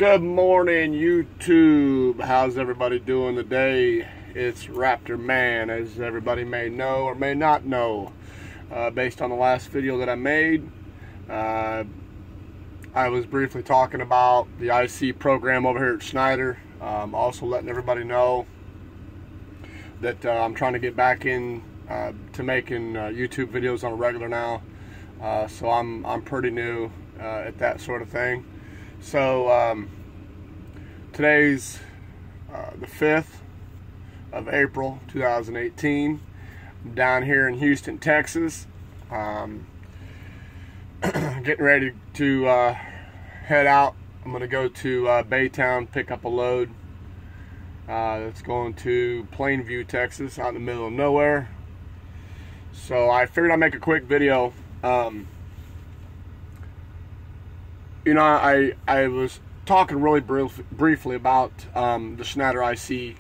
Good morning, YouTube. How's everybody doing today? It's Raptor Man, as everybody may know or may not know. Based on the last video that I made, I was briefly talking about the IC program over here at Schneider. Also letting everybody know that I'm trying to get back in to making YouTube videos on a regular now. So I'm pretty new at that sort of thing. So today's the 5th of April 2018. I'm down here in Houston, Texas. Getting ready to head out. I'm going to go to Baytown, pick up a load that's going to Plainview, Texas, out in the middle of nowhere. So I figured I'd make a quick video. You know, I was talking really briefly about the Schneider IC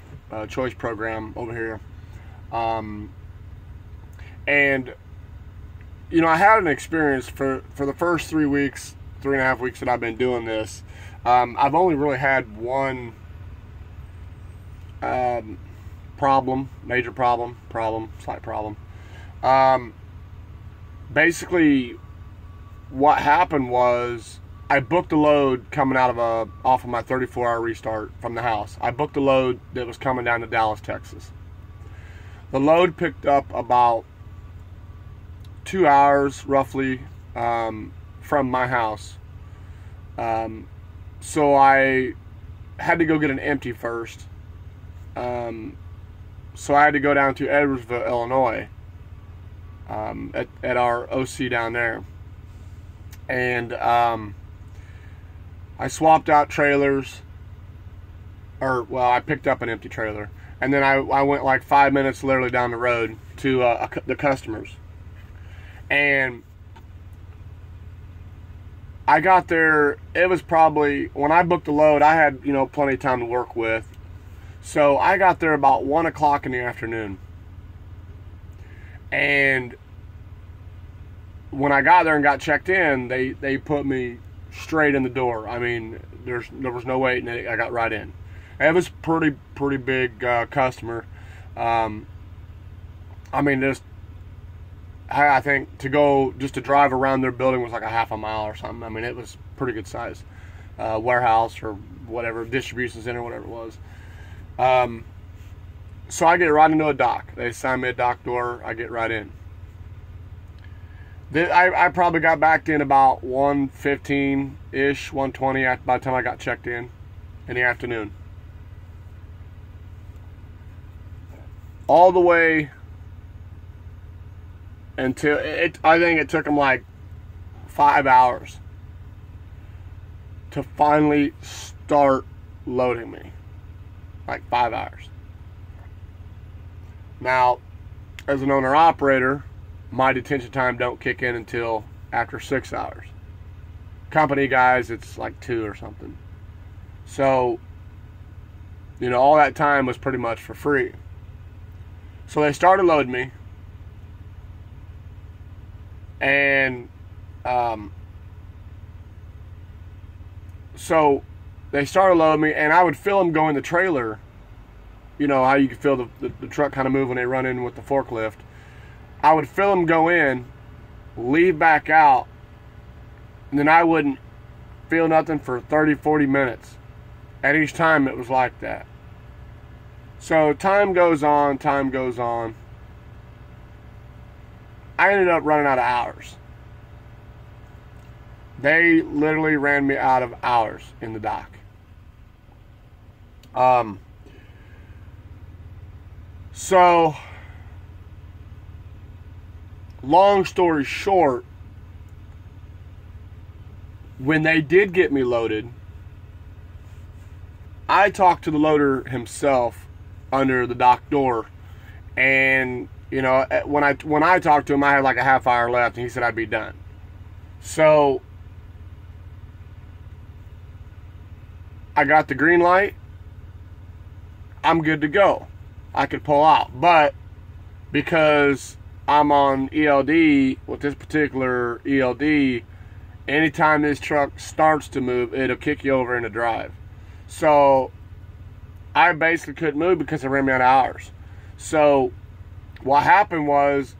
choice program over here. And, you know, I had an experience for the first 3.5 weeks that I've been doing this. I've only really had one major slight problem. Basically, what happened was I booked a load coming out of off of my 34-hour restart from the house. I booked a load that was coming down to Dallas, Texas. The load picked up about 2 hours, roughly, from my house. So I had to go get an empty first. So I had to go down to Edwardsville, Illinois, at our OC down there. And I swapped out trailers, or well, I picked up an empty trailer, and then I went like 5 minutes literally down the road to the customers. And I got there, it was probably, when I booked the load, I had, you know, plenty of time to work with. So I got there about 1 o'clock in the afternoon. And when I got there and got checked in, they put me straight in the door. I mean, there was no wait, and I got right in. It was pretty big customer. I mean, I think just to drive around their building was like a half a mile or something. I mean, it was pretty good size warehouse or whatever, distribution center, whatever it was. So I get right into a dock. They assign me a dock door. I get right in. I probably got backed in about 1:15-ish, 1:20 by the time I got checked in the afternoon. All the way until I think it took them like 5 hours to finally start loading me. Like 5 hours. Now, as an owner-operator, my detention time don't kick in until after 6 hours. Company guys, it's like 2 or something. So, you know, all that time was pretty much for free. So they started loading me. And, so they started loading me, and I would feel them go in the trailer. You know how you can feel the truck kind of move when they run in with the forklift. I would feel them go in, leave back out, and then I wouldn't feel nothing for 30-40 minutes. At each time it was like that. So time goes on. I ended up running out of hours. They literally ran me out of hours in the dock. So, long story short, when they did get me loaded, I talked to the loader himself under the dock door, and you know, when I talked to him, I had like a half hour left, and he said I'd be done. So I got the green light. I'm good to go. I could pull out, but because I'm on ELD with this particular ELD, anytime this truck starts to move, it'll kick you over into drive. So I basically couldn't move because it ran me out of hours. So what happened was,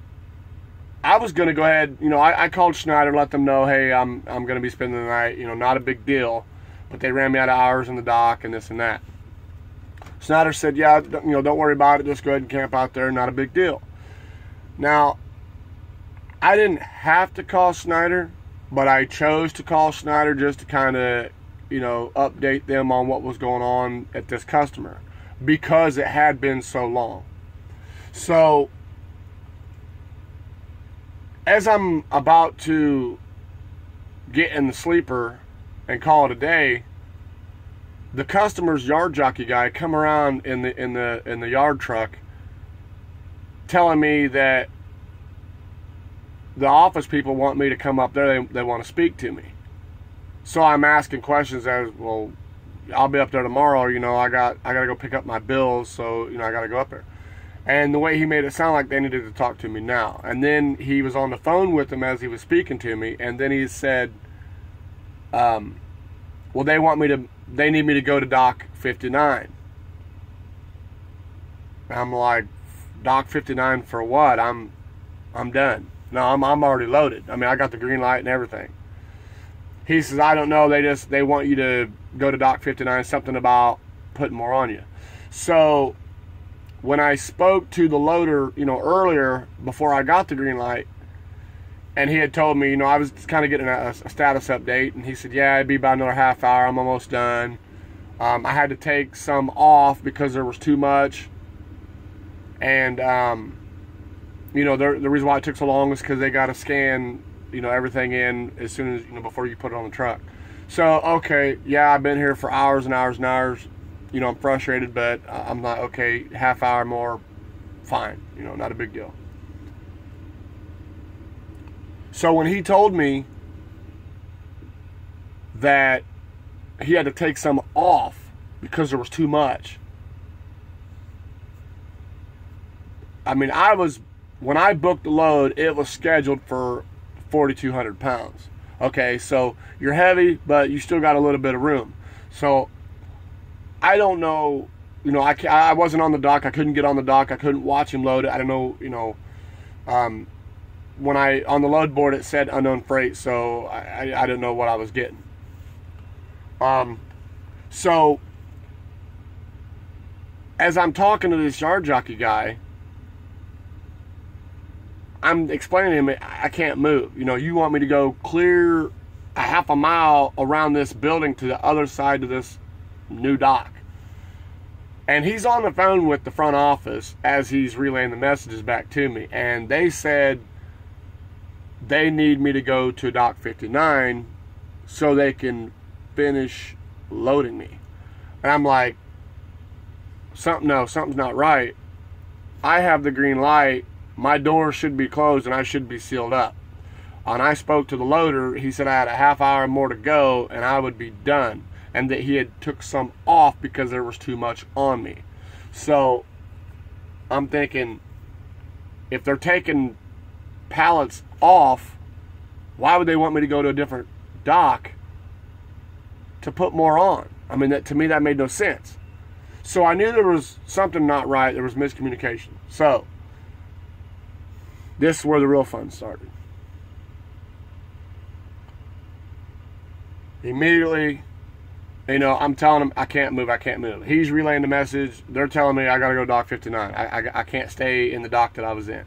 I was going to go ahead, I called Schneider, let them know, hey, I'm going to be spending the night, not a big deal, but they ran me out of hours in the dock and this and that. Schneider said, yeah, don't worry about it, just go ahead and camp out there, not a big deal. Now, I didn't have to call Schneider, but I chose to call Schneider just to kind of, update them on what was going on at this customer, because it had been so long. So, as I'm about to get in the sleeper and call it a day, the customer's yard jockey guy come around in the yard truck, telling me that the office people want me to come up there. They want to speak to me. So I'm asking questions as, well, I'll be up there tomorrow. I gotta go pick up my bills, so I gotta go up there. And the way he made it sound like they needed to talk to me now. And then he was on the phone with them as he was speaking to me. And then he said, well, they need me to go to dock 59. And I'm like, dock 59 for what? I'm done. No, I'm already loaded. I mean, I got the green light and everything. He says, I don't know. They want you to go to dock 59, something about putting more on you. So when I spoke to the loader, earlier before I got the green light, and he had told me, I was kind of getting a status update, and he said, yeah, it'd be about another half hour. I'm almost done. I had to take some off because there was too much. And, the reason why it took so long is because they got to scan, everything in as soon as, before you put it on the truck. So, okay, yeah, I've been here for hours and hours and hours. I'm frustrated, but I'm not, okay, half hour more, fine. Not a big deal. So when he told me that he had to take some off because there was too much, I mean, when I booked the load, it was scheduled for 4,200 pounds. Okay, so you're heavy, but you still got a little bit of room. So I don't know, I wasn't on the dock. I couldn't get on the dock. I couldn't watch him load it. I don't know, when on the load board it said unknown freight, so I didn't know what I was getting. So as I'm talking to this yard jockey guy, I'm explaining to him, I can't move. You want me to go clear a half a mile around this building to the other side of this new dock. And he's on the phone with the front office as he's relaying the messages back to me. And they said they need me to go to dock 59 so they can finish loading me. And I'm like, something's not right. I have the green light. My door should be closed and I should be sealed up. And I spoke to the loader. He said I had a half hour more to go and I would be done. And that he had took some off because there was too much on me. So I'm thinking, if they're taking pallets off, why would they want me to go to a different dock to put more on? I mean, to me, that made no sense. So I knew there was something not right. There was miscommunication. So this is where the real fun started. Immediately, I'm telling him I can't move. He's relaying the message. They're telling me I got to go to dock 59. I can't stay in the dock that I was in.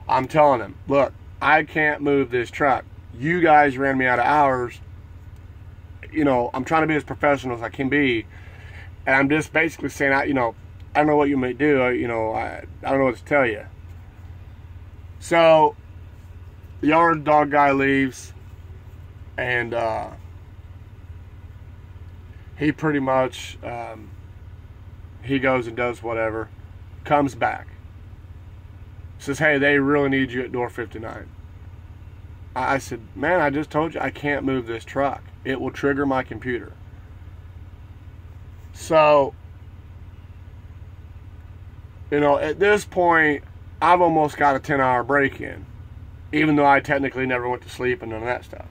I'm telling him, look, I can't move this truck. You guys ran me out of hours. I'm trying to be as professional as I can be. And I'm just basically saying, I don't know what you may do. I don't know what to tell you. So, the yard dog guy leaves. And, he pretty much, he goes and does whatever, comes back, says, hey, they really need you at door 59. I said, man, I just told you I can't move this truck. It will trigger my computer. So, at this point, I've almost got a 10-hour break in, even though I technically never went to sleep and none of that stuff.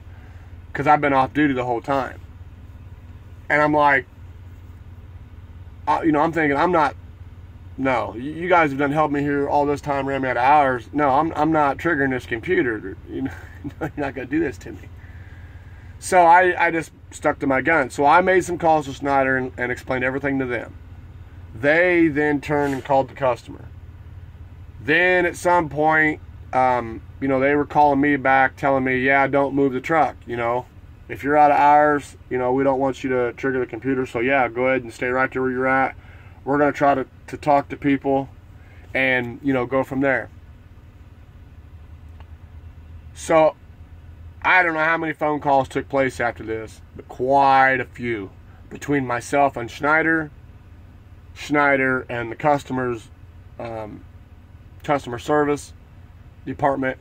because I've been off duty the whole time. And I'm like, I'm thinking, no, you guys have done helped me here all this time, ran me out of hours. No, I'm not triggering this computer. You're not going to do this to me. So I just stuck to my gun. So I made some calls to Schneider and explained everything to them. They then turned and called the customer. Then at some point, they were calling me back, telling me, yeah, don't move the truck. If you're out of hours, we don't want you to trigger the computer. So yeah, go ahead and stay right there where you're at. We're going to try to talk to people and, go from there. So I don't know how many phone calls took place after this, but quite a few between myself and Schneider and the customer service department.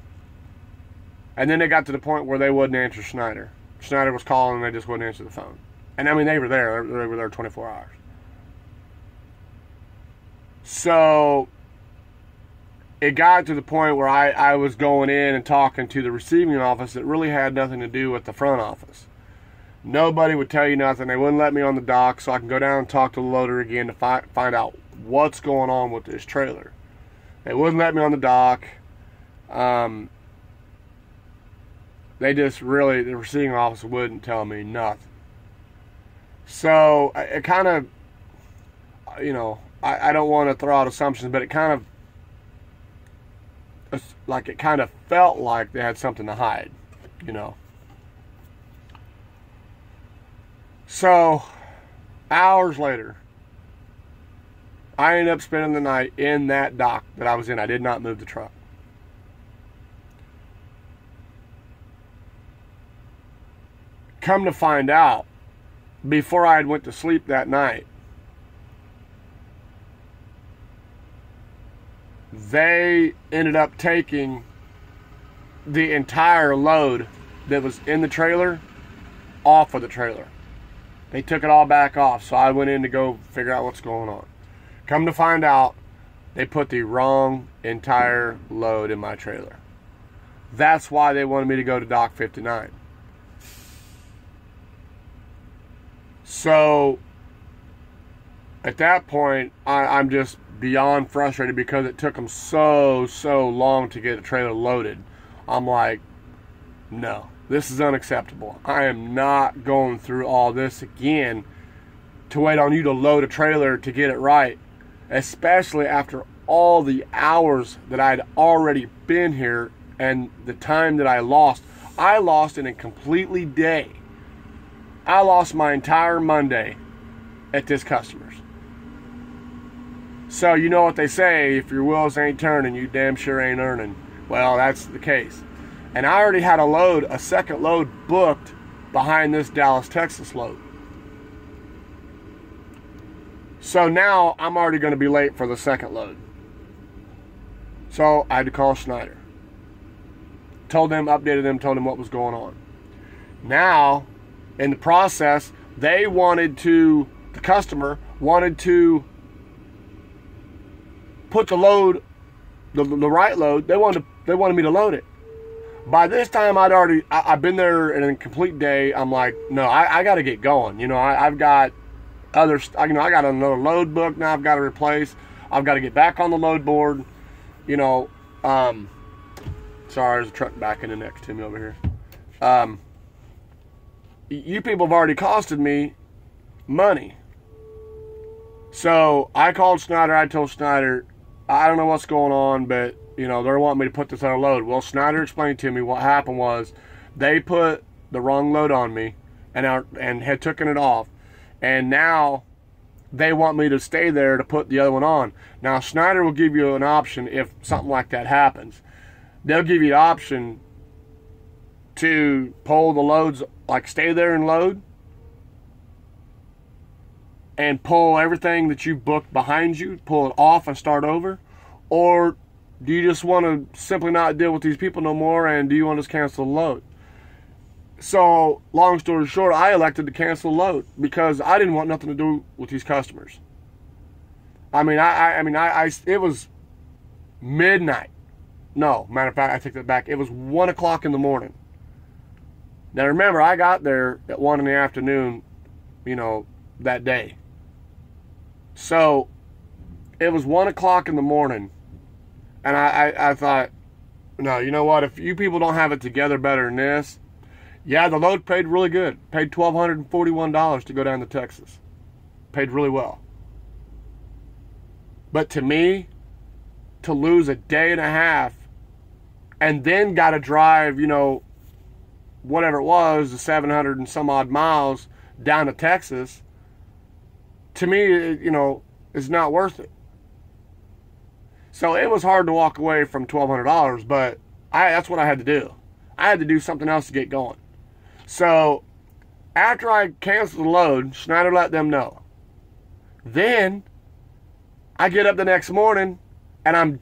And then they got to the point where they wouldn't answer Schneider. Schneider was calling and they just wouldn't answer the phone. And I mean, they were there. They were there 24 hours. So it got to the point where I was going in and talking to the receiving office that really had nothing to do with the front office. Nobody would tell you nothing. They wouldn't let me on the dock, so I can go down and talk to the loader again to find out what's going on with this trailer. They wouldn't let me on the dock. They just really, the receiving office wouldn't tell me nothing. So it kind of, I don't want to throw out assumptions, but it kind of felt like they had something to hide, So hours later, I ended up spending the night in that dock that I was in. I did not move the truck. Come to find out, before I had went to sleep that night, they ended up taking the entire load that was in the trailer off of the trailer. They took it all back off, so I went in to go figure out what's going on. Come to find out, they put the wrong entire load in my trailer. That's why they wanted me to go to Dock 59. So at that point, I'm just beyond frustrated because it took them so long to get the trailer loaded. I'm like, no, this is unacceptable. I am not going through all this again to wait on you to load a trailer to get it right, especially after all the hours that I'd already been here and the time that I lost. I lost in a completely day. I lost my entire Monday at this customer's. So you know what they say, if your wheels ain't turning, you damn sure ain't earning. Well, that's the case. And I already had a second load booked behind this Dallas, Texas load. So now I'm already going to be late for the second load. So I had to call Schneider. Updated them, told them what was going on. Now, in the process, the customer wanted to put the load, the right load, they wanted me to load it. By this time, I've been there in a complete day. I'm like, no, I got to get going. I've got I got another load book now I've got to replace. I've got to get back on the load board. Sorry, there's a truck backing in next to me over here. You people have already costed me money. So I called Schneider. I told Schneider, I don't know what's going on, but they're wanting me to put this on a load. Well, Schneider explained to me what happened was they put the wrong load on me and had taken it off, and now they want me to stay there to put the other one on. Now Schneider will give you an option if something like that happens. They'll give you the option to pull the loads, like stay there and load, and pull everything that you booked behind you, pull it off and start over, or do you just want to simply not deal with these people no more, and do you want to just cancel the load? So, long story short, I elected to cancel the load because I didn't want nothing to do with these customers. It was midnight. No, matter of fact, I take that back. It was 1 o'clock in the morning Now remember, I got there at 1 in the afternoon, you know, that day. So it was 1 o'clock in the morning, and I thought, no, you know what? If you people don't have it together better than this, yeah, the load paid really good. Paid $1,241 to go down to Texas. Paid really well. But to me, to lose a day and a half and then got to drive, you know, whatever it was, the 700 and some odd miles down to Texas, to me, you know, is not worth it. So it was hard to walk away from $1,200, but that's what I had to do. I had to do something else to get going. So after I canceled the load, Schneider let them know. Then I get up the next morning, and I'm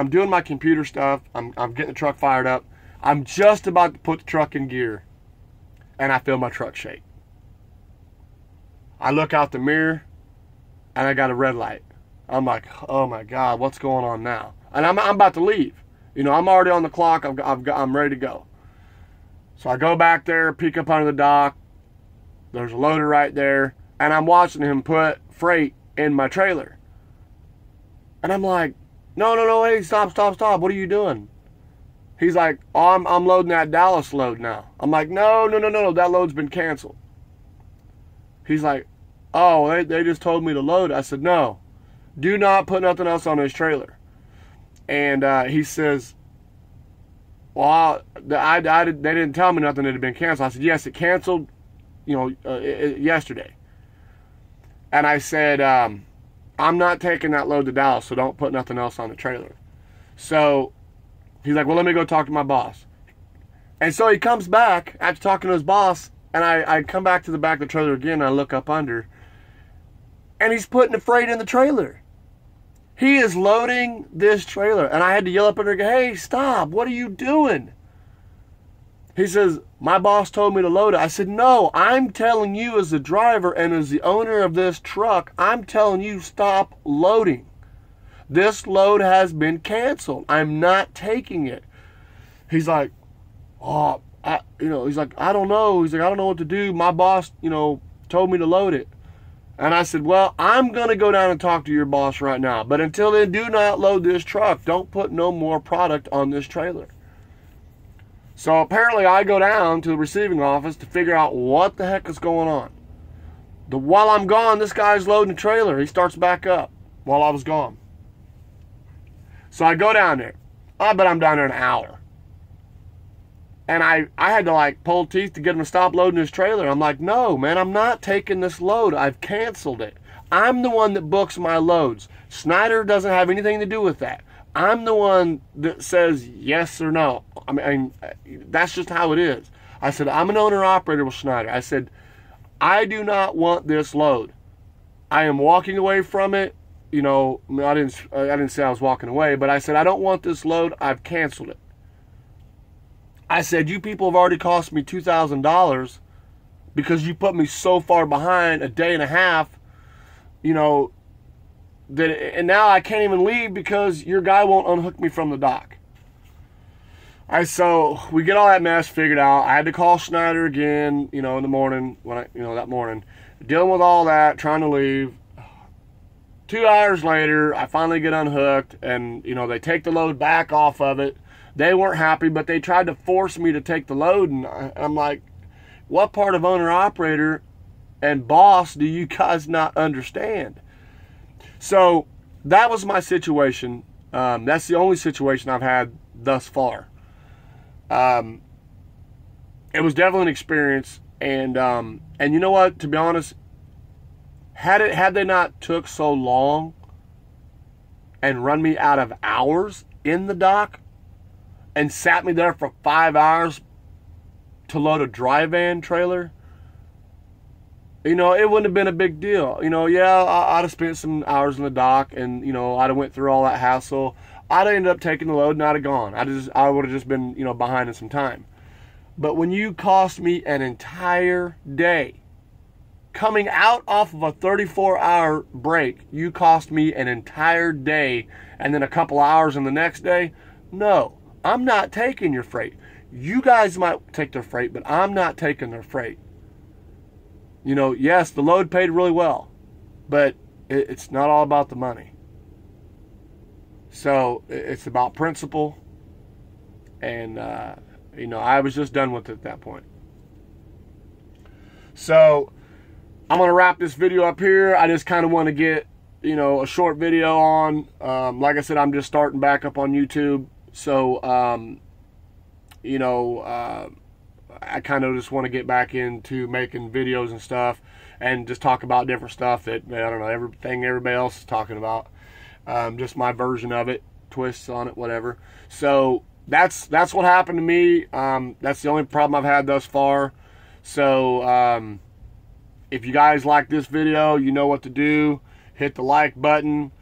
doing my computer stuff. I'm getting the truck fired up. I'm just about to put the truck in gear, and I feel my truck shake. I look out the mirror, and I got a red light. I'm like, oh my God, what's going on now? And I'm about to leave. You know, I'm already on the clock. I'm ready to go. So I go back there, peek up under the dock. There's a loader right there, and I'm watching him put freight in my trailer. And I'm like, no, hey, stop. What are you doing? He's like, oh, I'm loading that Dallas load now. I'm like, no, that load's been canceled. He's like, oh, they just told me to load it. I said, no, do not put nothing else on this trailer. And he says, well, they didn't tell me nothing that had been canceled. I said, yes, it canceled, you know, yesterday. And I said, I'm not taking that load to Dallas, so don't put nothing else on the trailer. So he's like, well, let me go talk to my boss. And so he comes back after talking to his boss, and I come back to the back of the trailer again, and I look up under, and he's putting the freight in the trailer. He is loading this trailer, and I had to yell up under, hey, stop, what are you doing? He says, my boss told me to load it. I said, no, I'm telling you as the driver and as the owner of this truck, I'm telling you stop loading. This load has been canceled. I'm not taking it. He's like, oh, he's like, I don't know. He's like, I don't know what to do. My boss, you know, told me to load it. And I said, well, I'm going to go down and talk to your boss right now. But until then, do not load this truck. Don't put no more product on this trailer. So apparently I go down to the receiving office to figure out what the heck is going on. While I'm gone, this guy's loading the trailer. He starts back up while I was gone. So I go down there. I bet I'm down there an hour. And I had to like pull teeth to get him to stop loading his trailer. I'm like, no, man, I'm not taking this load. I've canceled it. I'm the one that books my loads. Schneider doesn't have anything to do with that. I'm the one that says yes or no. I mean, that's just how it is. I said, I'm an owner-operator with Schneider. I said, I do not want this load. I am walking away from it. You know, I didn't say I was walking away, but I said, I don't want this load. I've canceled it. I said, you people have already cost me $2,000 because you put me so far behind a day and a half, you know, and now I can't even leave because your guy won't unhook me from the dock. So we get all that mess figured out. I had to call Schneider again, you know, in the morning, that morning, dealing with all that, trying to leave. 2 hours later, I finally get unhooked, and, you know, they take the load back off of it. They weren't happy, but they tried to force me to take the load, and I'm like, what part of owner-operator and boss do you guys not understand? So that was my situation. That's the only situation I've had thus far. It was definitely an experience, and you know what? To be honest, had they not took so long and run me out of hours in the dock and sat me there for 5 hours to load a dry van trailer, you know, it wouldn't have been a big deal. You know, yeah, I'd have spent some hours in the dock, and, you know, I'd have went through all that hassle. I'd have ended up taking the load and I'd have gone. I would have just been, you know, behind in some time. But when you cost me an entire day, coming out off of a 34-hour break, you cost me an entire day and then a couple hours in the next day, no, I'm not taking your freight. You guys might take their freight, but I'm not taking their freight. You know, yes, the load paid really well, but it's not all about the money. So it's about principle. And, you know, I was just done with it at that point. So I'm going to wrap this video up here. I just kind of want to get, you know, a short video on. Like I said, I'm just starting back up on YouTube. So, you know, I kind of just want to get back into making videos and stuff and just talk about different stuff that, I don't know, everything everybody else is talking about. Just my version of it, twists on it, whatever. So that's what happened to me. That's the only problem I've had thus far. So if you guys like this video, you know what to do. Hit the like button,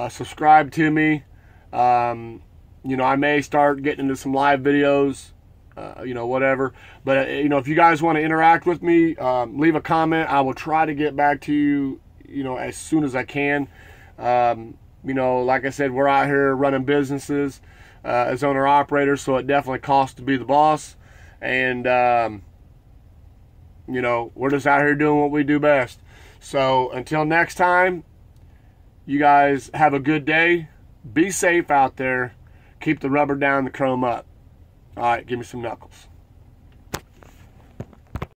subscribe to me. You know, I may start getting into some live videos, you know, whatever. But, you know, if you guys want to interact with me, leave a comment. I will try to get back to you, you know, as soon as I can. You know, like I said, we're out here running businesses as owner-operators, so it definitely costs to be the boss. And, you know, we're just out here doing what we do best. So until next time, you guys have a good day. Be safe out there. Keep the rubber down, the chrome up. All right, give me some knuckles.